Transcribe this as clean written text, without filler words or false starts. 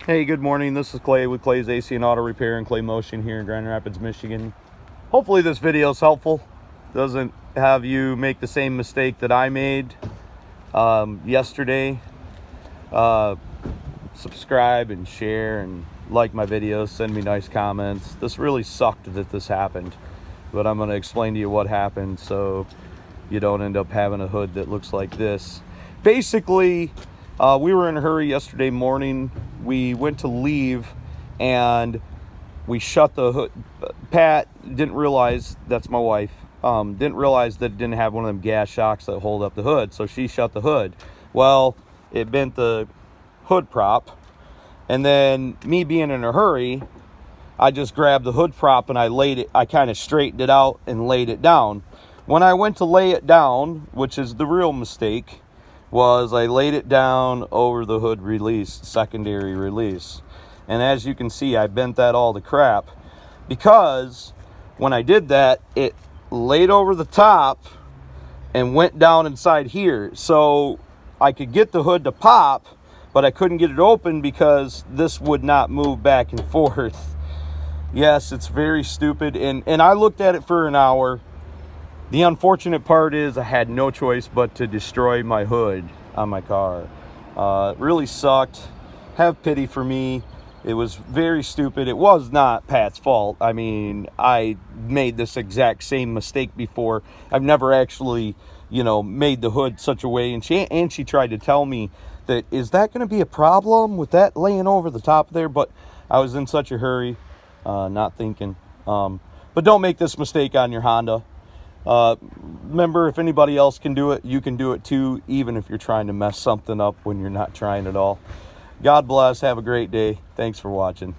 Hey, good morning. This is Clay with Clay's AC and Auto Repair and Clay Motion here in Grand Rapids, Michigan. Hopefully this video is helpful. Doesn't have you make the same mistake that I made yesterday. Subscribe and share and like my videos. Send me nice comments. This really sucked that this happened, but I'm going to explain to you what happened so you don't end up having a hood that looks like this. Basically, we were in a hurry yesterday morning. We went to leave and we shut the hood. Pat didn't realize, that's my wife, didn't realize that it didn't have one of them gas shocks that hold up the hood, so she shut the hood. Well, it bent the hood prop, and then me being in a hurry, I just grabbed the hood prop and I kind of straightened it out and laid it down. When I went to lay it down, which is the real mistake, was I laid it down over the hood release, secondary release. And as you can see, I bent that all to crap because when I did that, it laid over the top and went down inside here. So I could get the hood to pop, but I couldn't get it open because this would not move back and forth. Yes, it's very stupid. And I looked at it for an hour. The unfortunate part is I had no choice but to destroy my hood on my car. It really sucked. Have pity for me. It was very stupid. It was not Pat's fault. I mean, I made this exact same mistake before. I've never actually, made the hood such a way. And she tried to tell me that, is that going to be a problem with that laying over the top there? But I was in such a hurry, not thinking. But don't make this mistake on your Honda. Remember, if anybody else can do it, you can do it too, even if you're trying to mess something up when you're not trying at all. God bless. Have a great day. Thanks for watching.